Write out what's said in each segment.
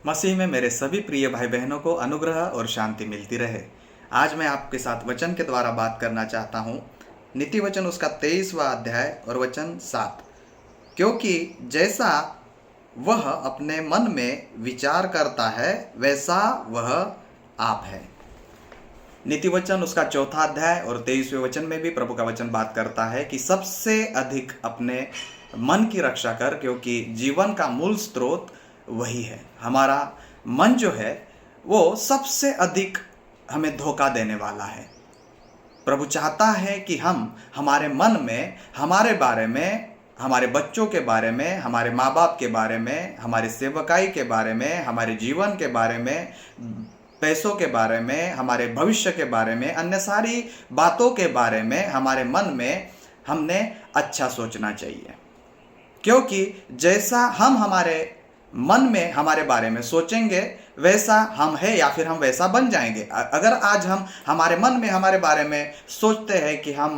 मसीह में मेरे सभी प्रिय भाई बहनों को अनुग्रह और शांति मिलती रहे। आज मैं आपके साथ वचन के द्वारा बात करना चाहता हूँ। नीति वचन उसका 23वां अध्याय और वचन 7। क्योंकि जैसा वह अपने मन में विचार करता है वैसा वह आप है। नीति वचन उसका 4था अध्याय और 23वें वचन में भी प्रभु का वचन बात करता है कि सबसे अधिक अपने मन की रक्षा कर, क्योंकि जीवन का मूल स्रोत वही है। हमारा मन जो है वो सबसे अधिक हमें धोखा देने वाला है। प्रभु चाहता है कि हम हमारे मन में हमारे बारे में, हमारे बच्चों के बारे में, हमारे माँ बाप के बारे में, हमारी सेवकाई के बारे में, हमारे जीवन के बारे में, पैसों के बारे में, हमारे भविष्य के बारे में, अन्य सारी बातों के बारे में हमारे मन में हमने अच्छा सोचना चाहिए। क्योंकि जैसा हम हमारे मन में हमारे बारे में सोचेंगे वैसा हम है या फिर हम वैसा बन जाएंगे। अगर आज हम हमारे मन में हमारे बारे में सोचते हैं कि हम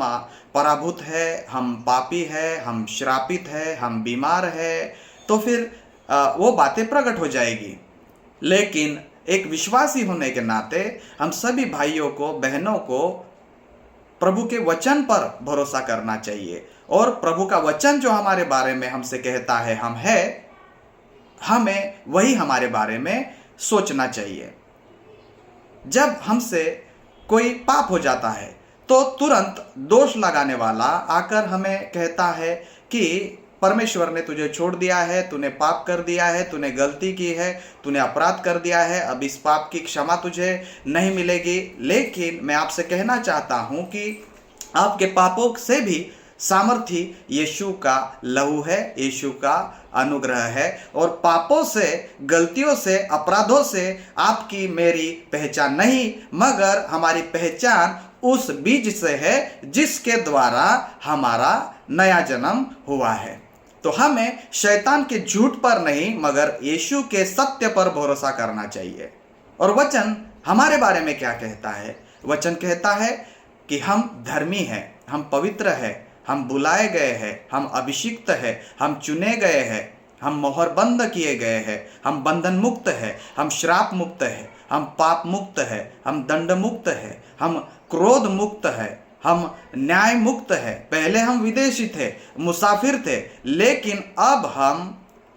पराभूत है, हम पापी है, हम श्रापित है, हम बीमार है, तो फिर वो बातें प्रकट हो जाएगी। लेकिन एक विश्वासी होने के नाते हम सभी भाइयों को, बहनों को प्रभु के वचन पर भरोसा करना चाहिए। और प्रभु का वचन जो हमारे बारे में हमसे कहता है हम है, हमें वही हमारे बारे में सोचना चाहिए। जब हमसे कोई पाप हो जाता है तो तुरंत दोष लगाने वाला आकर हमें कहता है कि परमेश्वर ने तुझे छोड़ दिया है, तूने पाप कर दिया है, तूने गलती की है, तूने अपराध कर दिया है, अब इस पाप की क्षमा तुझे नहीं मिलेगी। लेकिन मैं आपसे कहना चाहता हूं कि आपके पापों से भी सामर्थी यीशु का लहू है, यीशु का अनुग्रह है। और पापों से, गलतियों से, अपराधों से आपकी मेरी पहचान नहीं, मगर हमारी पहचान उस बीज से है जिसके द्वारा हमारा नया जन्म हुआ है। तो हमें शैतान के झूठ पर नहीं मगर यीशु के सत्य पर भरोसा करना चाहिए। और वचन हमारे बारे में क्या कहता है? वचन कहता है कि हम धर्मी हैं, हम पवित्र हैं, हम बुलाए गए हैं, हम अभिषिक्त हैं, हम चुने गए हैं, हम मोहर बंद किए गए हैं, हम बंधन मुक्त हैं, हम श्राप मुक्त हैं, हम पाप मुक्त हैं, हम दंड मुक्त हैं, हम क्रोध मुक्त हैं, हम न्याय मुक्त हैं। पहले हम विदेशी थे, मुसाफिर थे, लेकिन अब हम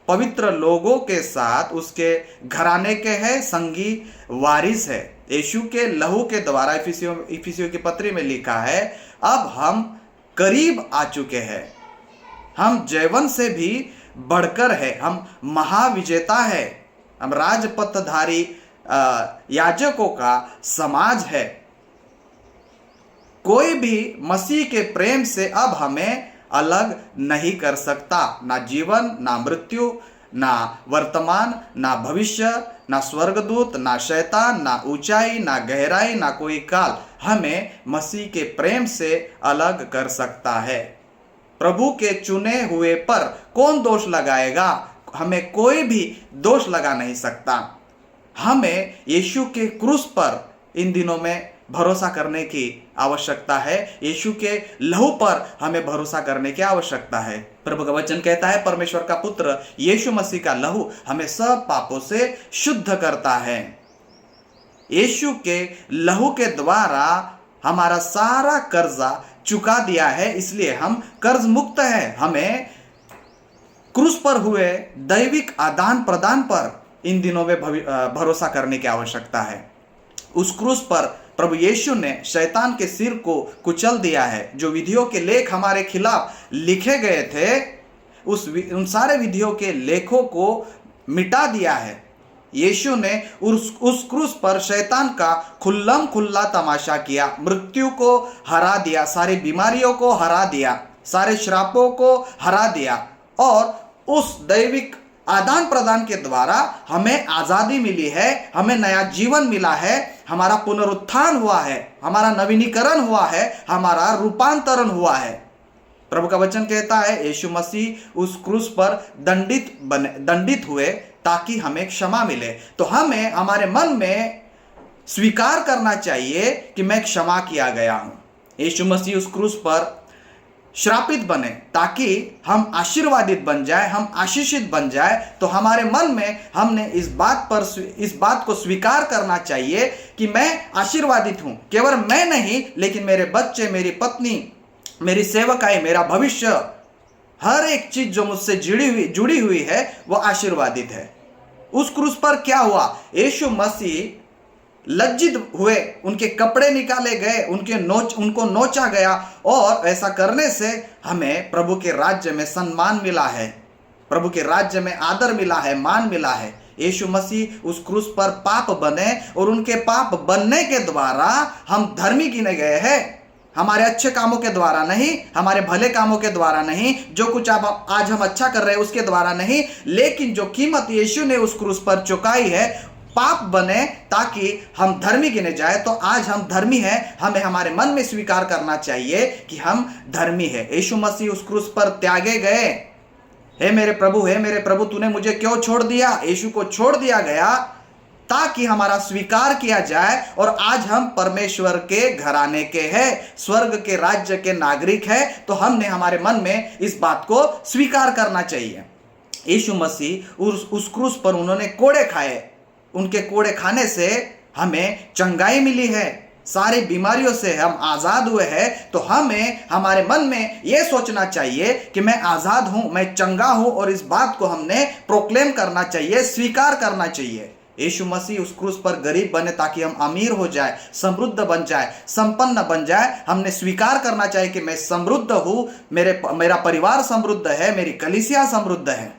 पवित्र लोगों के साथ उसके घराने के हैं, संगी वारिस है। यीशु के लहू के द्वारा इफिसियों की पत्री में लिखा है, अब हम करीब आ चुके हैं, हम जयवन से भी बढ़कर है, हम महाविजेता है, हम राजपथधारी याजकों का समाज है। कोई भी मसीह के प्रेम से अब हमें अलग नहीं कर सकता। ना जीवन, ना मृत्यु, ना वर्तमान, ना भविष्य, ना स्वर्गदूत, ना शैतान, ना ऊंचाई, ना गहराई, ना कोई काल हमें मसीह के प्रेम से अलग कर सकता है। प्रभु के चुने हुए पर कौन दोष लगाएगा? हमें कोई भी दोष लगा नहीं सकता। हमें यीशु के क्रूस पर इन दिनों में भरोसा करने की आवश्यकता है। यीशु के लहू पर हमें भरोसा करने की आवश्यकता है। प्रभु का वचन कहता है परमेश्वर का पुत्र यीशु मसीह का लहू हमें सब पापों से शुद्ध करता है। यीशु के लहू के द्वारा हमारा सारा कर्जा चुका दिया है, इसलिए हम कर्ज मुक्त हैं। हमें क्रूस पर हुए दैविक आदान प्रदान पर इन दिनों में भरोसा करने की आवश्यकता है। उस क्रूस पर प्रभु यीशु ने शैतान के सिर को कुचल दिया है। जो विधियों के लेख हमारे खिलाफ लिखे गए थे, उन सारे विधियों के लेखों को मिटा दिया है। यीशु ने उस क्रूस पर शैतान का खुल्लम खुल्ला तमाशा किया, मृत्यु को हरा दिया, सारी बीमारियों को हरा दिया, सारे श्रापों को हरा दिया। और उस दैविक आदान प्रदान के द्वारा हमें आजादी मिली है, हमें नया जीवन मिला है, हमारा पुनरुत्थान हुआ है, हमारा नवीनीकरण हुआ है, हमारा रूपांतरण हुआ है। प्रभु का वचन कहता है यीशु मसीह उस क्रूस पर दंडित हुए ताकि हमें क्षमा मिले। तो हमें हमारे मन में स्वीकार करना चाहिए कि मैं क्षमा किया गया हूं। यीशु मसीह उस क्रूस पर श्रापित बने ताकि हम आशीर्वादित बन जाए, हम आशीषित बन जाए, तो हमारे मन में हमने इस बात को स्वीकार करना चाहिए कि मैं आशीर्वादित हूं। केवल मैं नहीं, लेकिन मेरे बच्चे, मेरी पत्नी, मेरी सेवकाई, मेरा भविष्य, हर एक चीज जो मुझसे जुड़ी हुई है वो आशीर्वादित है। उस क्रूस पर क्या हुआ? यीशु मसीह लज्जित हुए, उनके कपड़े निकाले गए, उनको नोचा गया, और ऐसा करने से हमें प्रभु के राज्य में सम्मान मिला है, प्रभु के राज्य में आदर मिला है, मान मिला है। यीशु मसीह उस क्रूस पर पाप बने, और उनके पाप बनने के द्वारा हम धर्मी गिने गए हैं। हमारे अच्छे कामों के द्वारा नहीं, हमारे भले कामों के द्वारा नहीं, जो कुछ आज हम अच्छा कर रहे हैं उसके द्वारा नहीं, लेकिन जो कीमत यीशु ने उस क्रूस पर चुकाई है, पाप बने ताकि हम धर्मी गिने जाए। तो आज हम धर्मी हैं, हमें हमारे मन में स्वीकार करना चाहिए कि हम धर्मी हैं। यीशु मसीह उस क्रूस पर त्यागे गए। हे मेरे प्रभु, तूने मुझे क्यों छोड़ दिया? यीशु को छोड़ दिया गया ताकि हमारा स्वीकार किया जाए, और आज हम परमेश्वर के घराने के हैं, स्वर्ग के राज्य के नागरिक हैं। तो हमने हमारे मन में इस बात को स्वीकार करना चाहिए। यीशु मसीह उस क्रूस पर उन्होंने कोड़े खाए, उनके कोड़े खाने से हमें चंगाई मिली है, सारी बीमारियों से हम आजाद हुए हैं। तो हमें हमारे मन में यह सोचना चाहिए कि मैं आजाद हूं, मैं चंगा हूं, और इस बात को हमने प्रोक्लेम करना चाहिए, स्वीकार करना चाहिए। यीशु मसीह उस क्रूस पर गरीब बने ताकि हम अमीर हो जाए, समृद्ध बन जाए, संपन्न बन जाए। हमने स्वीकार करना चाहिए कि मैं समृद्ध हूं, मेरा परिवार समृद्ध है, मेरी कलीसिया समृद्ध है।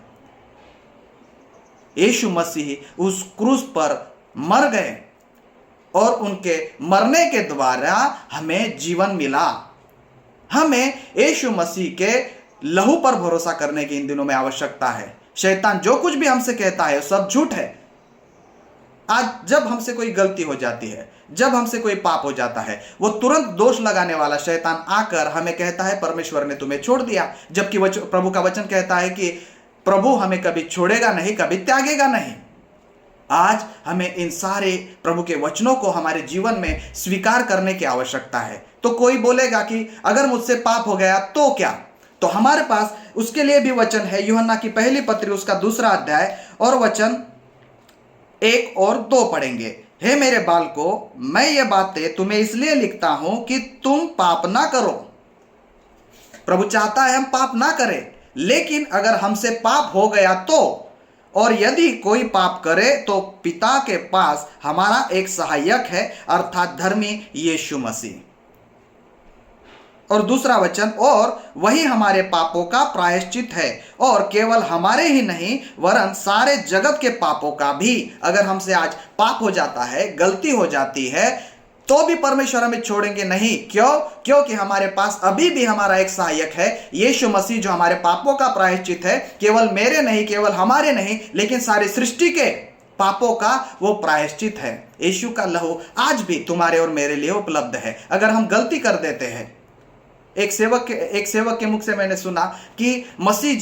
यीशु मसीह उस क्रूस पर मर गए, और उनके मरने के द्वारा हमें जीवन मिला। हमें यीशु मसीह के लहू पर भरोसा करने की इन दिनों में आवश्यकता है। शैतान जो कुछ भी हमसे कहता है सब झूठ है। आज जब हमसे कोई गलती हो जाती है, जब हमसे कोई पाप हो जाता है, वो तुरंत दोष लगाने वाला शैतान आकर हमें कहता है परमेश्वर ने तुम्हें छोड़ दिया, जबकि प्रभु का वचन कहता है कि प्रभु हमें कभी छोड़ेगा नहीं, कभी त्यागेगा नहीं। आज हमें इन सारे प्रभु के वचनों को हमारे जीवन में स्वीकार करने की आवश्यकता है। तो कोई बोलेगा कि अगर मुझसे पाप हो गया तो क्या? तो हमारे पास उसके लिए भी वचन है। यूहन्ना की पहली पत्री उसका 2 अध्याय और वचन 1 और 2 पढ़ेंगे। हे मेरे बालकों, मैं ये बातें तुम्हें इसलिए लिखता हूं कि तुम पाप ना करो। प्रभु चाहता है हम पाप ना करें, लेकिन अगर हमसे पाप हो गया तो, और यदि कोई पाप करे तो पिता के पास हमारा एक सहायक है, अर्थात धर्मी यीशु मसीह। और दूसरा वचन, और वही हमारे पापों का प्रायश्चित है, और केवल हमारे ही नहीं वरन सारे जगत के पापों का भी। अगर हमसे आज पाप हो जाता है, गलती हो जाती है, तो भी परमेश्वर हमें छोड़ेंगे नहीं। क्यों? क्योंकि हमारे पास अभी भी हमारा एक सहायक है, यीशु मसीह, जो हमारे पापों का प्रायश्चित है। केवल मेरे नहीं, केवल हमारे नहीं, लेकिन सारी सृष्टि के पापों का वो प्रायश्चित है। यीशु का लहू आज भी तुम्हारे और मेरे लिए उपलब्ध है। अगर हम गलती कर देते हैं, एक सेवक के मुख से मैंने सुना कि मसीह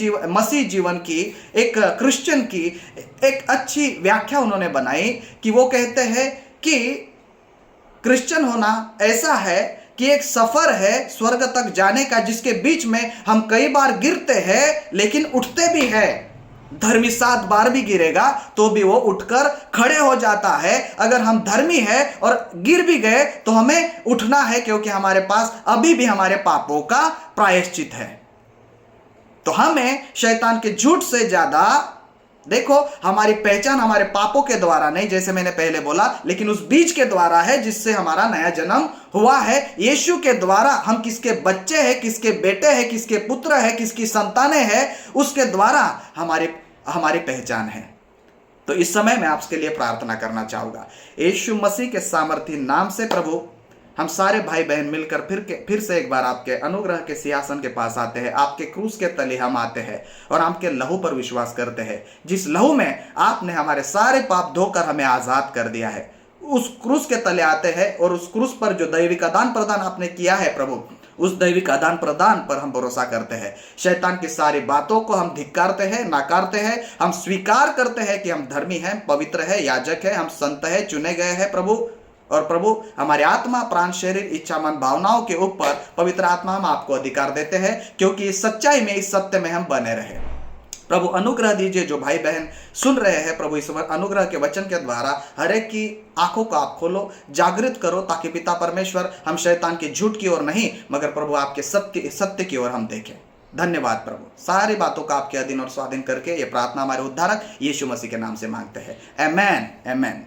जीवन की, एक क्रिश्चियन की एक अच्छी व्याख्या उन्होंने बनाई कि वो कहते हैं कि क्रिश्चियन होना ऐसा है कि एक सफर है स्वर्ग तक जाने का, जिसके बीच में हम कई बार गिरते हैं लेकिन उठते भी हैं। धर्मी 7 बार भी गिरेगा तो भी वो उठकर खड़े हो जाता है। अगर हम धर्मी हैं और गिर भी गए तो हमें उठना है, क्योंकि हमारे पास अभी भी हमारे पापों का प्रायश्चित है। तो हमें शैतान के झूठ से ज्यादा, देखो, हमारी पहचान हमारे पापों के द्वारा नहीं, जैसे मैंने पहले बोला, लेकिन उस बीज के द्वारा है जिससे हमारा नया जन्म हुआ है। यीशु के द्वारा हम किसके बच्चे हैं, किसके बेटे हैं, किसके पुत्र हैं, किसकी संतानें हैं, उसके द्वारा हमारी पहचान है। तो इस समय मैं आपके लिए प्रार्थना करना चाहूंगा। यीशु मसीह के सामर्थी नाम से प्रभु, हम सारे भाई बहन मिलकर फिर से एक बार आपके अनुग्रह के सिंहासन के पास आते हैं। आपके क्रूस के तले हम आते हैं और आपके लहू पर विश्वास करते हैं, जिस लहू में आपने हमारे सारे पाप धोकर हमें आजाद कर दिया है। उस क्रूस के तले आते हैं और उस क्रूस पर जो दैविक आदान प्रदान आपने किया है प्रभु, उस दैविक आदान प्रदान पर हम भरोसा करते हैं। शैतान की सारी बातों को हम धिक्कारते हैं, नाकारते हैं। हम स्वीकार करते हैं कि हम धर्मी हैं, पवित्र है, याजक है, हम संत है, चुने गए हैं प्रभु। और प्रभु हमारे आत्मा, प्राण, शरीर, इच्छा, मन, भावनाओं के ऊपर पवित्र आत्मा हम आपको अधिकार देते हैं, क्योंकि इस सच्चाई में, इस सत्य में हम बने रहे। प्रभु अनुग्रह दीजिए, जो भाई बहन सुन रहे हैं प्रभु, इस अनुग्रह के वचन के द्वारा हर एक की आंखों को आप खोलो, जागृत करो, ताकि पिता परमेश्वर हम शैतान के झूठ की ओर नहीं, मगर प्रभु आपके सत्य की ओर हम देखें। धन्यवाद प्रभु, सारी बातों का आपके अधीन और स्वाधीन करके ये प्रार्थना हमारे उद्धारक यीशु मसीह के नाम से मांगते हैं। आमेन, आमेन।